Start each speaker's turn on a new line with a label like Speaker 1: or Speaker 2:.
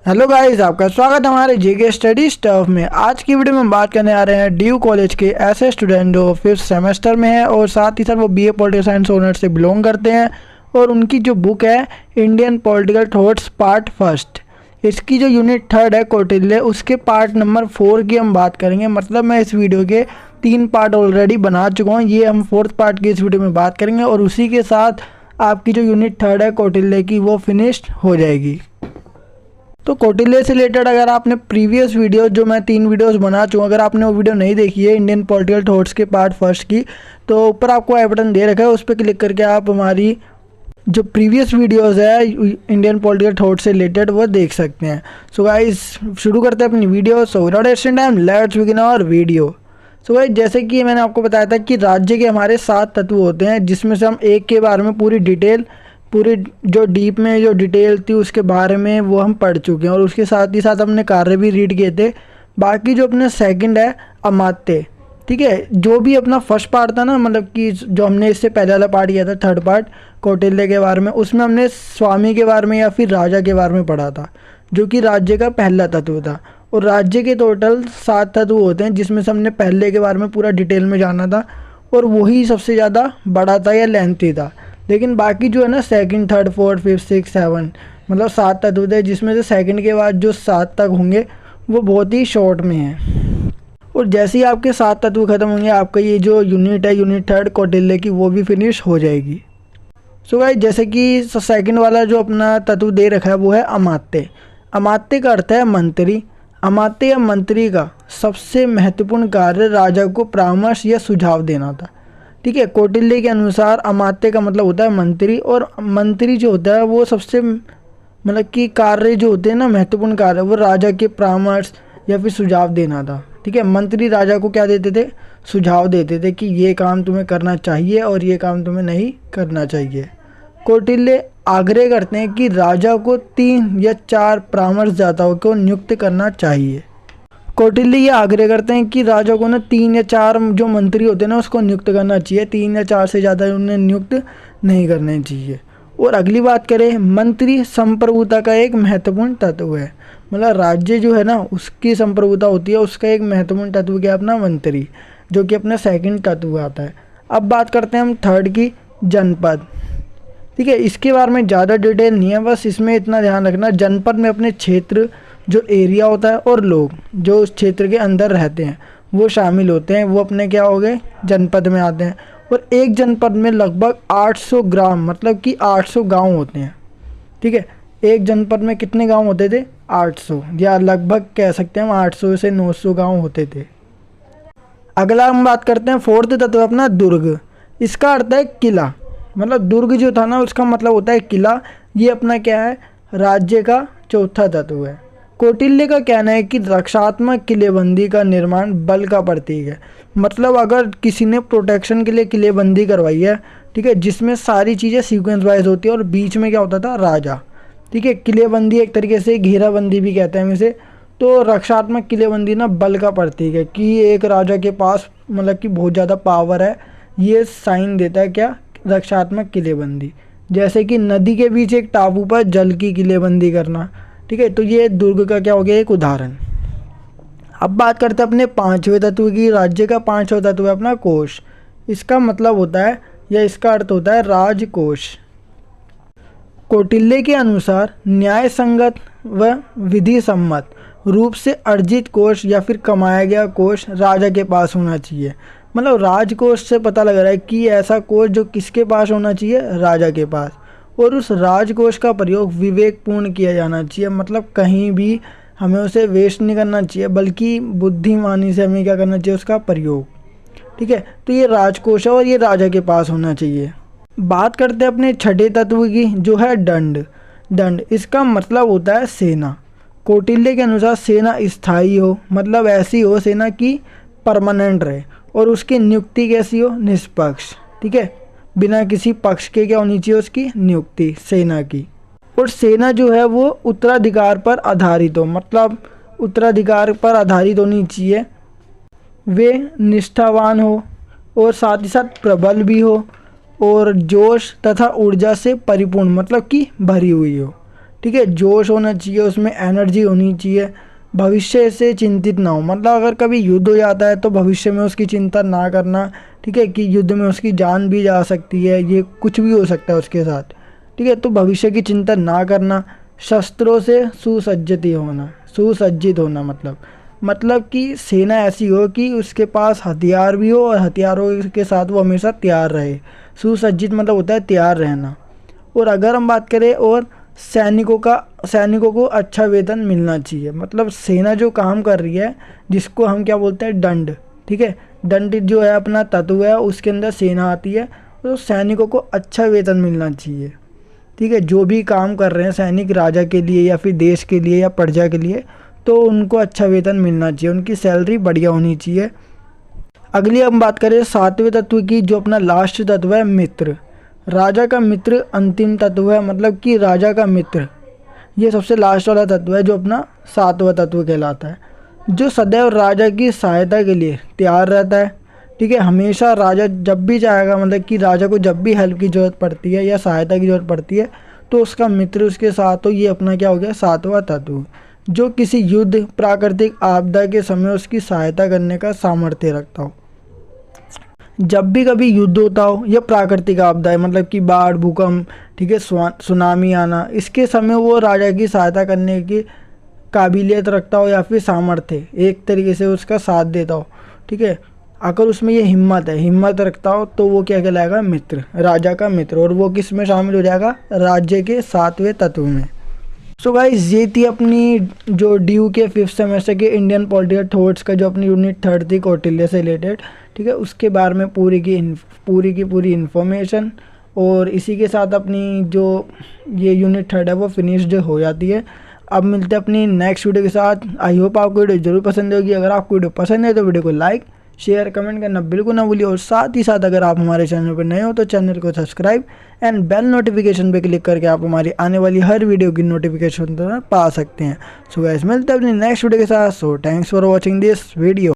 Speaker 1: Hello guys, आपका स्वागत है हमारे जेके स्टडी स्टफ में। आज की वीडियो में हम बात करने आ रहे हैं ड्यू कॉलेज के ऐसे स्टूडेंट जो 5th सेमेस्टर में है और साथ ही साथ वो बीए पॉलिटिकल साइंस ऑनर्स से बिलोंग करते हैं। और उनकी जो बुक है Indian political thoughts part first, इसकी जो यूनिट 3 है कौटिल्य, उसके पार्ट नंबर 4 की हम बात करेंगे। मतलब मैं इस वीडियो के 3 पार्ट ऑलरेडी बना चुका हूँ, ये हम 4th पार्ट की इस वीडियो में बात करेंगे और उसी के साथ आपकी जो यूनिट 3 है कौटिल्य की वो फिनिश्ड हो जाएगी। तो कौटिल्य से रिलेटेड अगर आपने प्रीवियस वीडियो जो मैं 3 वीडियोस बना चुका हूँ, अगर आपने वो वीडियो नहीं देखी है इंडियन पॉलिटिकल थॉट्स के पार्ट फर्स्ट की, तो ऊपर आपको आई बटन दे रखा है, उस पर क्लिक करके आप हमारी जो प्रीवियस वीडियोस है इंडियन पॉलिटिकल थॉट से रिलेटेड वो देख सकते हैं। सो गाइस शुरू करते हैं अपनी video. So without wasting time let's begin our video. So guys जैसे कि मैंने आपको बताया था कि राज्य के हमारे 7 तत्व होते हैं, जिसमें से हम एक के बारे में पूरी जो डीप में जो डिटेल थी उसके बारे में वो हम पढ़ चुके हैं और उसके साथ ही साथ हमने कार्य भी रीड किए थे। बाकी जो अपने सेकंड है अमात्य, ठीक है, जो भी अपना फर्स्ट पार्ट था ना, मतलब कि जो हमने इससे पहले वाला पार्ट किया था 3rd पार्ट कौटिल्य के बारे में, उसमें हमने स्वामी के बारे में या फिर राजा के बारे में पढ़ा था, जो कि राज्य का पहला तत्व था। और राज्य के टोटल 7 तत्व होते हैं, जिसमें से हमने पहले के बारे में पूरा डिटेल में जाना था और वही सबसे ज़्यादा बड़ा था या लेंथी था। लेकिन बाकी जो है ना सेकंड, थर्ड, फोर्थ, फिफ्थ, 6, 7 मतलब 7 तत्व थे, जिसमें से सेकंड के बाद जो 7 तक होंगे वो बहुत ही शॉर्ट में है। और जैसे ही आपके 7 तत्व खत्म होंगे, आपका ये जो यूनिट है यूनिट 3 कौटिल्य की वो भी फिनिश हो जाएगी। सो गाइस जैसे कि सेकंड वाला जो अपना तत्व दे रखा है वो है अमात्य। अमात्य का अर्थ है मंत्री। अमात्य या मंत्री का सबसे महत्वपूर्ण कार्य राजा को परामर्श या सुझाव देना था, ठीक है। कौटिल्य के अनुसार अमात्य का मतलब होता है मंत्री, और मंत्री जो होता है वो सबसे मतलब कि कार्य जो होते हैं ना महत्वपूर्ण कार्य, वो राजा के परामर्श या फिर सुझाव देना था, ठीक है। मंत्री राजा को क्या देते थे? सुझाव देते थे कि ये काम तुम्हें करना चाहिए और ये काम तुम्हें नहीं करना चाहिए। कौटिल्य आग्रह करते हैं कि राजा को 3 या 4 परामर्शदाताओं को नियुक्त करना चाहिए। कौटिल्य ये आग्रह करते हैं कि राजा को ना 3 या 4 जो मंत्री होते हैं ना उसको नियुक्त करना चाहिए, 3 या 4 से ज़्यादा उन्हें नियुक्त नहीं करने चाहिए। और अगली बात करें, मंत्री संप्रभुता का एक महत्वपूर्ण तत्व है। मतलब राज्य जो है ना उसकी संप्रभुता होती है, उसका एक महत्वपूर्ण तत्व क्या अपना मंत्री, जो कि अपना सेकंड तत्व आता है। अब बात करते हैं हम 3rd की, जनपद, ठीक है। इसके बारे में ज़्यादा डिटेल नहीं है, बस इसमें इतना ध्यान रखना, जनपद में अपने क्षेत्र जो एरिया होता है और लोग जो उस क्षेत्र के अंदर रहते हैं वो शामिल होते हैं, वो अपने क्या हो गए जनपद में आते हैं। और एक जनपद में लगभग 800 ग्राम मतलब कि 800 गांव होते हैं, ठीक है। एक जनपद में कितने गांव होते थे? 800, या लगभग कह सकते हैं हम 800 से 900 गांव होते थे। अगला हम बात करते हैं 4th तत्व अपना दुर्ग। इसका अर्थ है किला। मतलब दुर्ग जो था ना उसका मतलब होता है किला। ये अपना क्या है? राज्य का 4था तत्व है। कौटिल्य का कहना है कि रक्षात्मक किलेबंदी का निर्माण बल का प्रतीक है। मतलब अगर किसी ने प्रोटेक्शन के लिए किलेबंदी करवाई है, ठीक है, जिसमें सारी चीज़ें सीक्वेंस वाइज होती है और बीच में क्या होता था? राजा, ठीक है। किलेबंदी एक तरीके से घेराबंदी भी कहते हैं इसे। तो रक्षात्मक किलेबंदी ना बल का प्रतीक है कि एक राजा के पास मतलब कि बहुत ज़्यादा पावर है, ये साइन देता है क्या? रक्षात्मक किलेबंदी। जैसे कि नदी के बीच एक टापू पर जल की किलेबंदी करना, ठीक है। तो ये दुर्ग का क्या हो गया? एक उदाहरण। अब बात करते हैं अपने 5वें तत्व की। राज्य का 5वां तत्व है अपना कोश। इसका मतलब होता है या इसका अर्थ होता है राजकोष। कौटिल्य के अनुसार न्याय संगत व विधि सम्मत रूप से अर्जित कोष या फिर कमाया गया कोष राजा के पास होना चाहिए। मतलब राजकोष से पता लग रहा है कि ऐसा कोष जो किसके पास होना चाहिए? राजा के पास। और उस राजकोष का प्रयोग विवेकपूर्ण किया जाना चाहिए। मतलब कहीं भी हमें उसे वेस्ट नहीं करना चाहिए, बल्कि बुद्धिमानी से हमें क्या करना चाहिए? उसका प्रयोग, ठीक है। तो ये राजकोष है और ये राजा के पास होना चाहिए। बात करते हैं अपने 6ठे तत्व की, जो है दंड। दंड इसका मतलब होता है सेना। कौटिल्य के अनुसार सेना स्थायी हो, मतलब ऐसी हो सेना की परमानेंट रहे, और उसकी नियुक्ति कैसी हो? निष्पक्ष, ठीक है। बिना किसी पक्ष के क्या होनी चाहिए? उसकी नियुक्ति सेना की। और सेना जो है वो उत्तराधिकार पर आधारित हो, मतलब उत्तराधिकार पर आधारित होनी चाहिए। वे निष्ठावान हो और साथ ही साथ प्रबल भी हो और जोश तथा ऊर्जा से परिपूर्ण मतलब कि भरी हुई हो, ठीक है, जोश होना चाहिए, उसमें एनर्जी होनी चाहिए, भविष्य से चिंतित ना हो। मतलब अगर कभी युद्ध हो जाता है तो भविष्य में उसकी चिंता ना करना, ठीक है, कि युद्ध में उसकी जान भी जा सकती है, ये कुछ भी हो सकता है उसके साथ, ठीक है, तो भविष्य की चिंता ना करना। शस्त्रों से सुसज्जित होना मतलब कि सेना ऐसी हो कि उसके पास हथियार भी हो और हथियारों के साथ वो हमेशा तैयार रहे। सुसज्जित मतलब होता है तैयार रहना। और अगर हम बात करें और सैनिकों को अच्छा वेतन मिलना चाहिए। मतलब सेना जो काम कर रही है, जिसको हम क्या बोलते हैं, दंड, ठीक है, दंड जो है अपना तत्व है, उसके अंदर सेना आती है। तो सैनिकों को अच्छा वेतन मिलना चाहिए, ठीक है, जो भी काम कर रहे हैं सैनिक राजा के लिए या फिर देश के लिए या प्रजा के लिए, तो उनको अच्छा वेतन मिलना चाहिए, उनकी सैलरी बढ़िया होनी चाहिए। अगली हम बात करें सातवें तत्व की, जो अपना लास्ट तत्व है, मित्र। राजा का मित्र अंतिम तत्व है, मतलब कि राजा का मित्र ये सबसे लास्ट वाला तत्व है, जो अपना सातवां तत्व कहलाता है, जो सदैव राजा की सहायता के लिए तैयार रहता है, ठीक है। हमेशा राजा जब भी चाहेगा, मतलब कि राजा को जब भी हेल्प की ज़रूरत पड़ती है या सहायता की ज़रूरत पड़ती है, तो उसका मित्र उसके साथ हो। ये अपना क्या हो गया, सातवां तत्व, जो किसी युद्ध, प्राकृतिक आपदा के समय उसकी सहायता करने का सामर्थ्य रखता हो। जब भी कभी युद्ध होता हो या प्राकृतिक आपदा है, मतलब कि बाढ़, भूकंप, ठीक है, सुनामी आना, इसके समय वो राजा की सहायता करने की काबिलियत रखता हो या फिर सामर्थ्य, एक तरीके से उसका साथ देता हो, ठीक है। अगर उसमें ये हिम्मत रखता हो, तो वो क्या कहलाएगा, मित्र, राजा का मित्र। और वो किस में शामिल हो जाएगा, राज्य के सातवें तत्व में। सो गाइस, ये थी अपनी जो ड्यू के 5th सेमेस्टर के इंडियन पॉलिटिकल थॉट्स का जो अपनी यूनिट 3 थी कौटिल्य से रिलेटेड, ठीक है, उसके बारे में पूरी की पूरी इन्फॉर्मेशन। और इसी के साथ अपनी जो ये यूनिट 3 है वो फिनिश्ड हो जाती है। अब मिलते हैं अपनी नेक्स्ट वीडियो के साथ। आई होप आपको वीडियो जरूर पसंद होगी। अगर आपको वीडियो पसंद है तो वीडियो को लाइक, शेयर, कमेंट करना बिल्कुल ना भूलिए। और साथ ही साथ अगर आप हमारे चैनल पर नए हो तो चैनल को सब्सक्राइब एंड बेल नोटिफिकेशन पे क्लिक करके आप हमारी आने वाली हर वीडियो की नोटिफिकेशन पा सकते हैं। सो गाइस, मिलते हैं अपनी नेक्स्ट वीडियो के साथ। So thanks for watching this video.